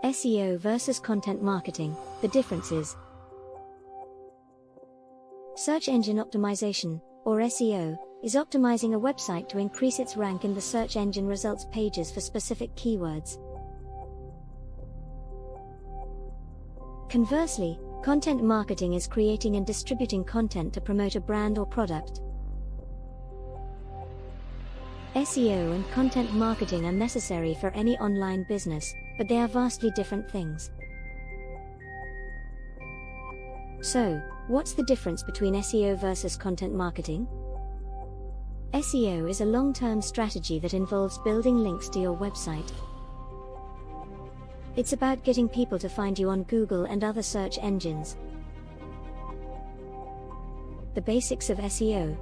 SEO versus content marketing, the differences. Search engine optimization, or SEO, is optimizing a website to increase its rank in the search engine results pages for specific keywords. Conversely, content marketing is creating and distributing content to promote a brand or product. SEO and content marketing are necessary for any online business, but they are vastly different things. So, what's the difference between SEO versus content marketing? SEO is a long-term strategy that involves building links to your website. It's about getting people to find you on Google and other search engines. The basics of SEO.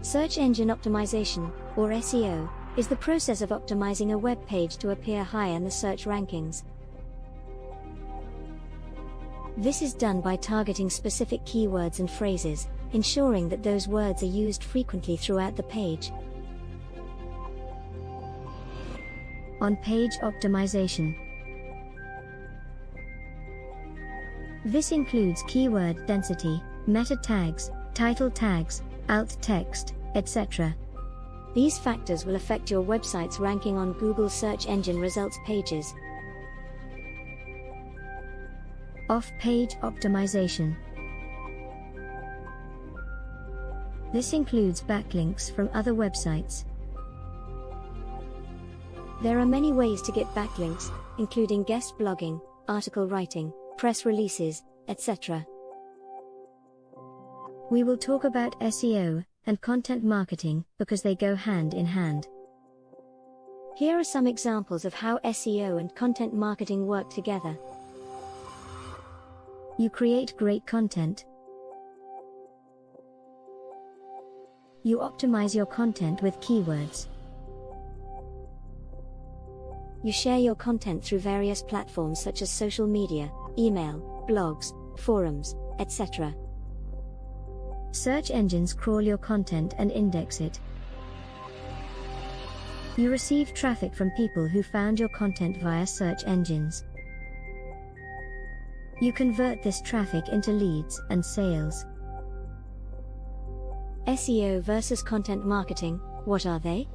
Search engine optimization, or SEO, is the process of optimizing a web page to appear high in the search rankings. This is done by targeting specific keywords and phrases, ensuring that those words are used frequently throughout the page. On-page optimization. This includes keyword density, meta tags, title tags, alt text, etc. These factors will affect your website's ranking on Google search engine results pages. Off-page optimization. This includes backlinks from other websites. There are many ways to get backlinks, including guest blogging, article writing, press releases, etc. We will talk about SEO and content marketing because they go hand in hand. Here are some examples of how SEO and content marketing work together. You create great content. You optimize your content with keywords. You share your content through various platforms such as social media, email, blogs, forums, etc. Search engines crawl your content and index it. You receive traffic from people who found your content via search engines. You convert this traffic into leads and sales. SEO versus content marketing, what are they?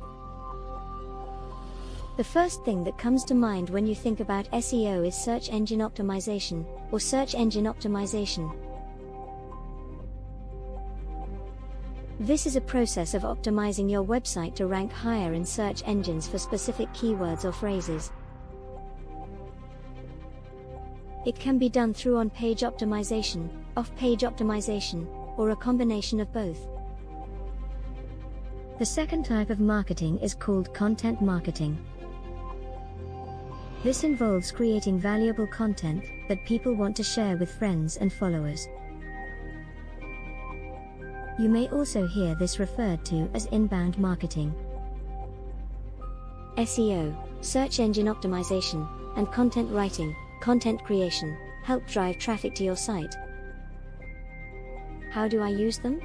The first thing that comes to mind when you think about SEO is search engine optimization, or search engine optimization. This is a process of optimizing your website to rank higher in search engines for specific keywords or phrases. It can be done through on-page optimization, off-page optimization, or a combination of both. The second type of marketing is called content marketing. This involves creating valuable content that people want to share with friends and followers. You may also hear this referred to as inbound marketing. SEO, search engine optimization, and content writing, content creation, help drive traffic to your site. How do I use them?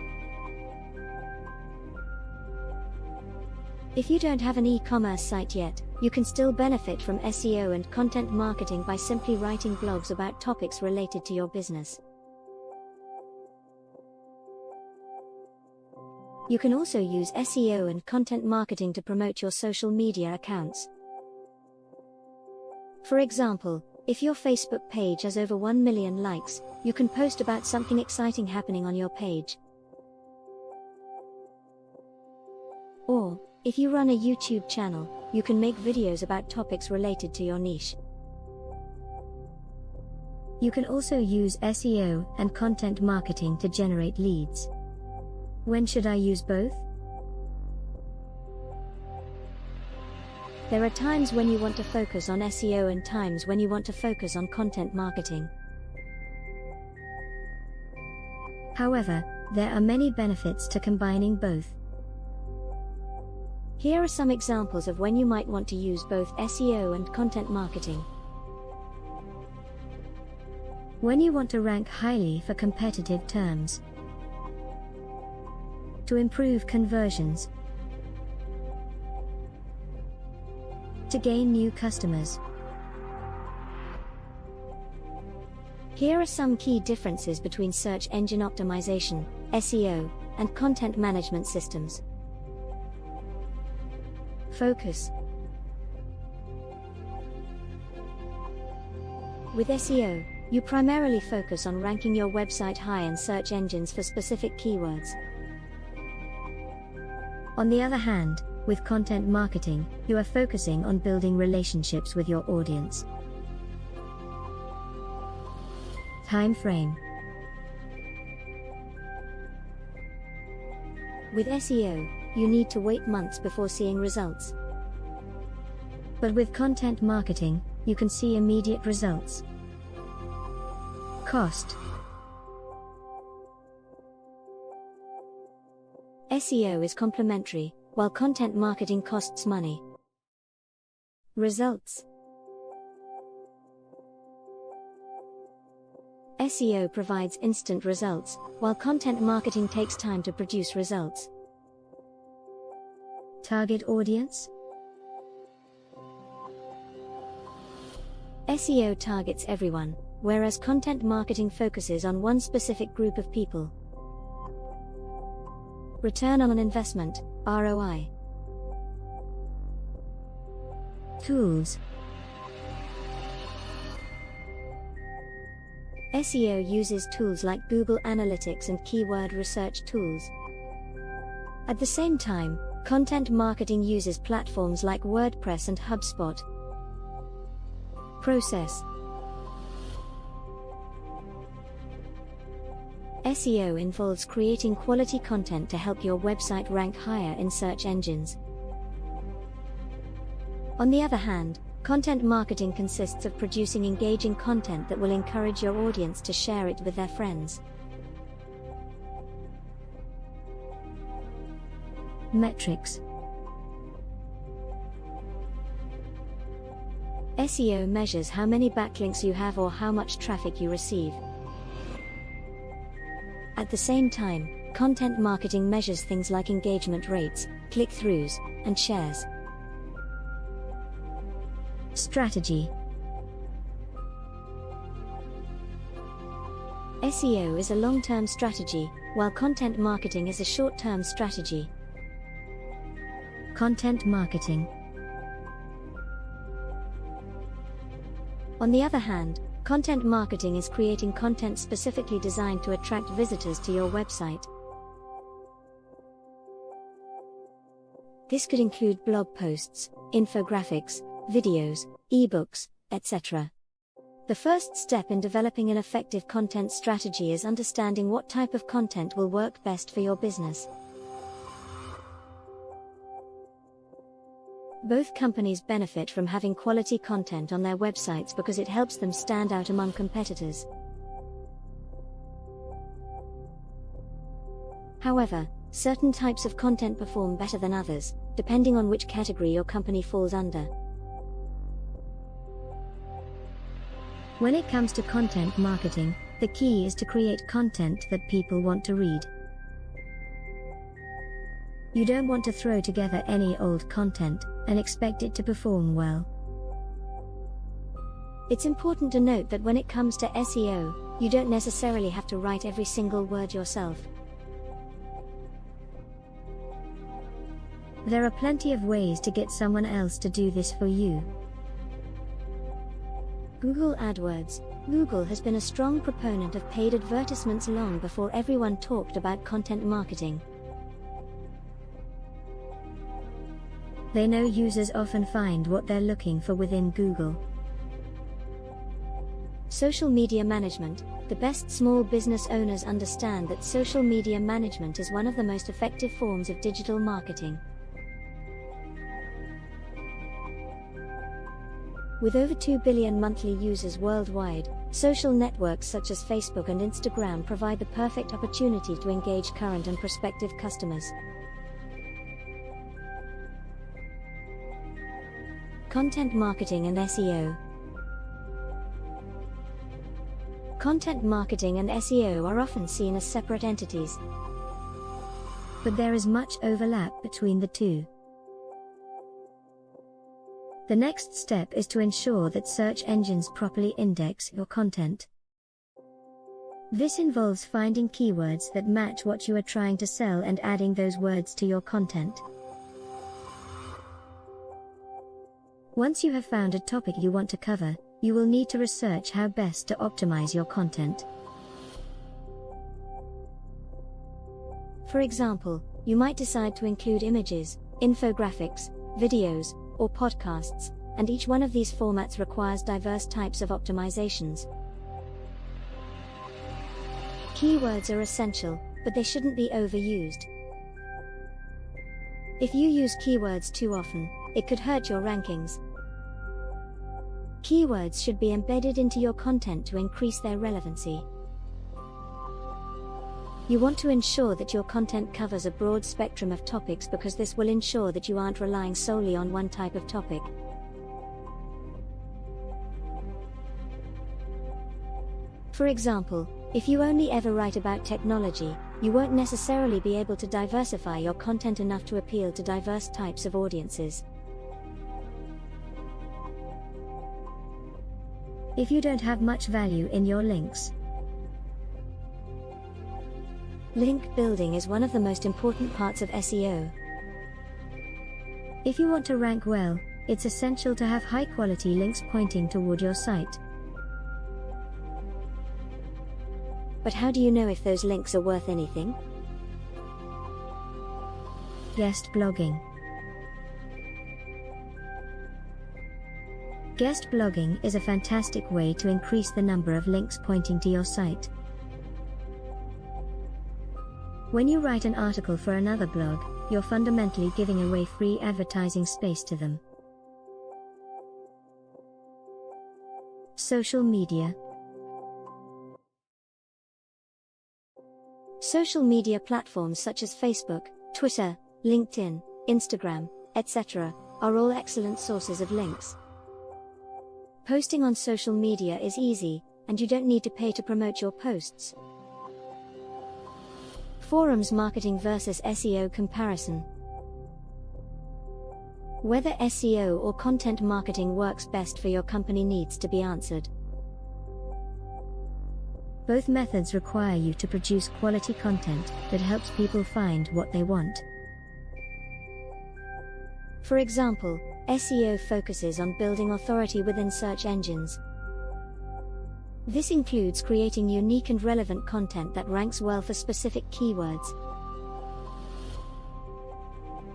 If you don't have an e-commerce site yet, you can still benefit from SEO and content marketing by simply writing blogs about topics related to your business. You can also use SEO and content marketing to promote your social media accounts. For example, if your Facebook page has over 1 million likes, you can post about something exciting happening on your page. Or, if you run a YouTube channel, you can make videos about topics related to your niche. You can also use SEO and content marketing to generate leads. When should I use both? There are times when you want to focus on SEO and times when you want to focus on content marketing. However, there are many benefits to combining both. Here are some examples of when you might want to use both SEO and content marketing. When you want to rank highly for competitive terms. To improve conversions. to gain new customers. Here are some key differences between search engine optimization, SEO, and content management systems. Focus. With SEO, you primarily focus on ranking your website high in search engines for specific keywords. On the other hand, with content marketing, you are focusing on building relationships with your audience. Time frame. With SEO, you need to wait months before seeing results. But with content marketing, you can see immediate results. Cost. SEO is complementary, while content marketing costs money. Results. SEO provides instant results, while content marketing takes time to produce results. Target audience. SEO targets everyone, whereas content marketing focuses on one specific group of people. Return on investment, ROI. Tools. SEO uses tools like Google Analytics and keyword research tools. At the same time, content marketing uses platforms like WordPress and HubSpot. Process. SEO involves creating quality content to help your website rank higher in search engines. On the other hand, content marketing consists of producing engaging content that will encourage your audience to share it with their friends. Metrics. SEO measures how many backlinks you have or how much traffic you receive. At the same time, content marketing measures things like engagement rates, click-throughs, and shares. Strategy. SEO is a long-term strategy, while content marketing is a short-term strategy. Content marketing. On the other hand, content marketing is creating content specifically designed to attract visitors to your website. This could include blog posts, infographics, videos, ebooks, etc. The first step in developing an effective content strategy is understanding what type of content will work best for your business. Both companies benefit from having quality content on their websites because it helps them stand out among competitors. However, certain types of content perform better than others, depending on which category your company falls under. When it comes to content marketing, the key is to create content that people want to read. You don't want to throw together any old content and expect it to perform well. It's important to note that when it comes to SEO, you don't necessarily have to write every single word yourself. There are plenty of ways to get someone else to do this for you. Google AdWords. Google has been a strong proponent of paid advertisements long before everyone talked about content marketing. They know users often find what they're looking for within Google. Social media management. The best small business owners understand that social media management is one of the most effective forms of digital marketing. With over 2 billion monthly users worldwide, social networks such as Facebook and Instagram provide the perfect opportunity to engage current and prospective customers. Content marketing and SEO. Content marketing and SEO are often seen as separate entities, but there is much overlap between the two. The next step is to ensure that search engines properly index your content. This involves finding keywords that match what you are trying to sell and adding those words to your content. Once you have found a topic you want to cover, you will need to research how best to optimize your content. For example, you might decide to include images, infographics, videos, or podcasts, and each one of these formats requires diverse types of optimizations. Keywords are essential, but they shouldn't be overused. If you use keywords too often, it could hurt your rankings. Keywords should be embedded into your content to increase their relevancy. You want to ensure that your content covers a broad spectrum of topics because this will ensure that you aren't relying solely on one type of topic. For example, if you only ever write about technology, you won't necessarily be able to diversify your content enough to appeal to diverse types of audiences. If you don't have much value in your links. Link building is one of the most important parts of SEO. If you want to rank well, it's essential to have high-quality links pointing toward your site. But how do you know if those links are worth anything? Guest blogging. Guest blogging is a fantastic way to increase the number of links pointing to your site. When you write an article for another blog, you're fundamentally giving away free advertising space to them. Social media. Social media platforms such as Facebook, Twitter, LinkedIn, Instagram, etc., are all excellent sources of links. Posting on social media is easy, and you don't need to pay to promote your posts. Forums marketing versus SEO comparison. Whether SEO or content marketing works best for your company needs to be answered. Both methods require you to produce quality content that helps people find what they want. For example, SEO focuses on building authority within search engines. This includes creating unique and relevant content that ranks well for specific keywords.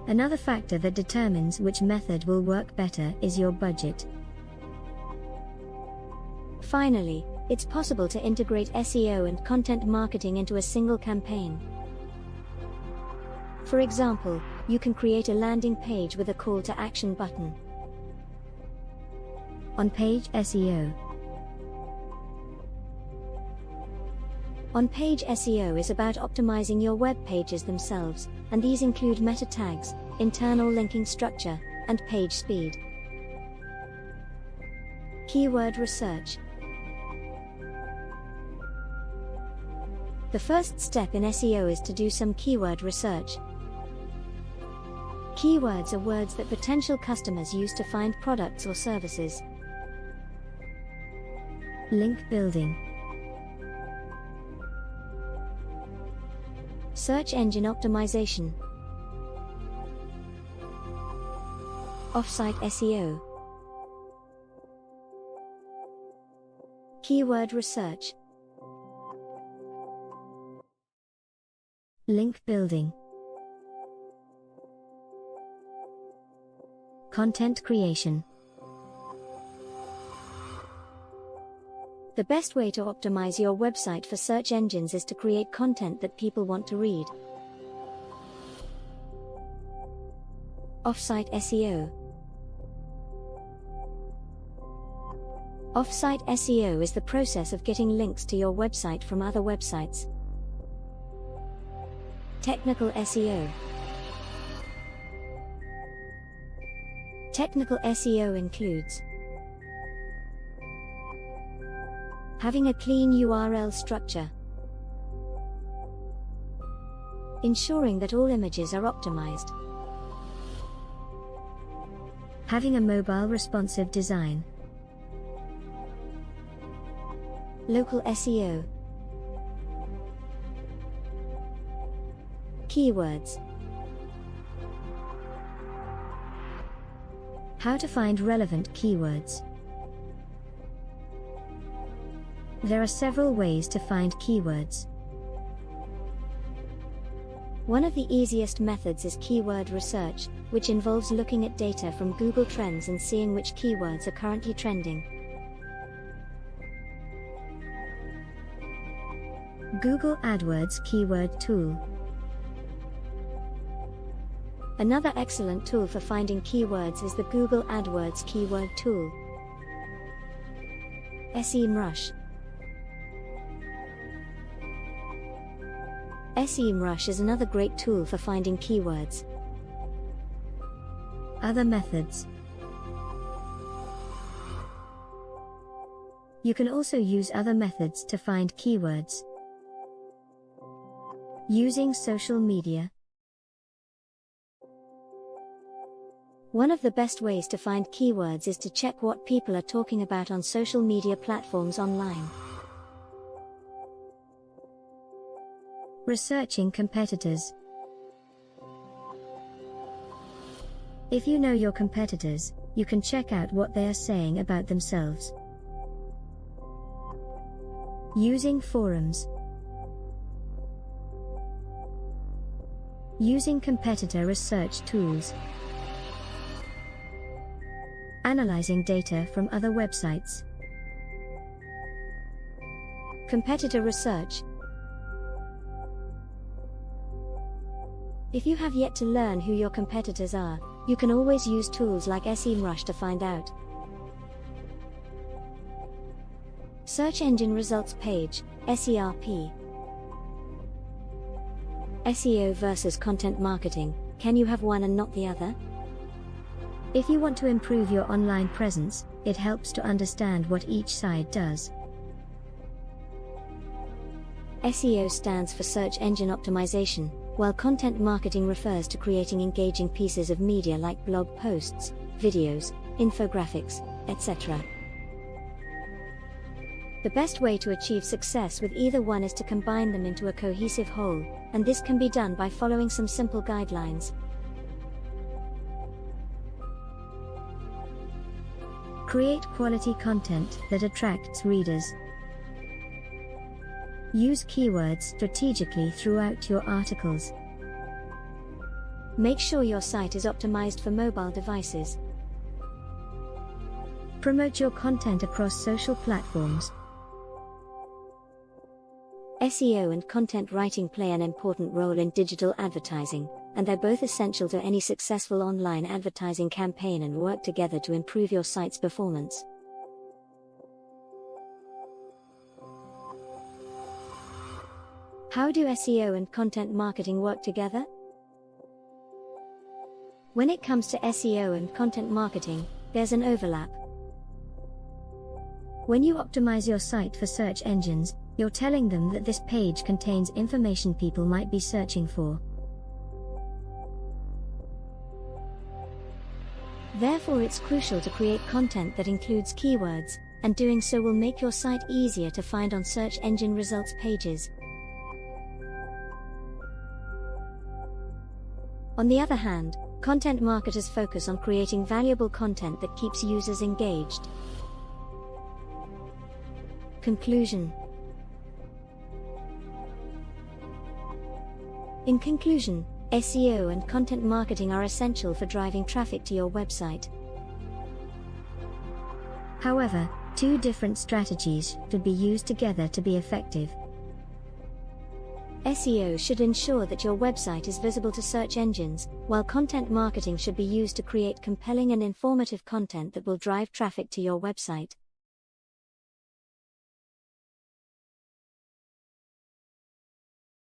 Another factor that determines which method will work better is your budget. Finally, it's possible to integrate SEO and content marketing into a single campaign. For example, you can create a landing page with a call to action button. On-page SEO. On-page SEO is about optimizing your web pages themselves, and these include meta tags, internal linking structure, and page speed. Keyword research. The first step in SEO is to do some keyword research. Keywords are words that potential customers use to find products or services. Link building. Search engine optimization. Off-site SEO. Keyword research. Link building. Content creation. The best way to optimize your website for search engines is to create content that people want to read. Off-site SEO. Off-site SEO is the process of getting links to your website from other websites. Technical SEO. Technical SEO includes having a clean URL structure, ensuring that all images are optimized, Having a mobile responsive design. Local SEO. Keywords. How to find relevant keywords. There are several ways to find keywords. One of the easiest methods is keyword research, which involves looking at data from Google Trends and seeing which keywords are currently trending. Google AdWords Keyword Tool. Another excellent tool for finding keywords is the Google AdWords Keyword Tool. SEMrush. SEMrush is another great tool for finding keywords. Other methods. You can also use other methods to find keywords. Using social media. One of the best ways to find keywords is to check what people are talking about on social media platforms online. Researching competitors. If you know your competitors, you can check out what they are saying about themselves. Using forums. Using competitor research tools. Analyzing data from other websites. Competitor research. If you have yet to learn who your competitors are, you can always use tools like SEMrush to find out. Search Engine Results Page, SERP. SEO versus content marketing, can you have one and not the other? If you want to improve your online presence, it helps to understand what each side does. SEO stands for Search Engine Optimization, while content marketing refers to creating engaging pieces of media like blog posts, videos, infographics, etc. The best way to achieve success with either one is to combine them into a cohesive whole, and this can be done by following some simple guidelines. Create quality content that attracts readers. Use keywords strategically throughout your articles. Make sure your site is optimized for mobile devices. Promote your content across social platforms. SEO and content writing play an important role in digital advertising, and they're both essential to any successful online advertising campaign and work together to improve your site's performance. How do SEO and content marketing work together? When it comes to SEO and content marketing, there's an overlap. When you optimize your site for search engines, you're telling them that this page contains information people might be searching for. Therefore, it's crucial to create content that includes keywords, and doing so will make your site easier to find on search engine results pages. On the other hand, content marketers focus on creating valuable content that keeps users engaged. Conclusion. In conclusion, SEO and content marketing are essential for driving traffic to your website. However, two different strategies should be used together to be effective. SEO should ensure that your website is visible to search engines, while content marketing should be used to create compelling and informative content that will drive traffic to your website.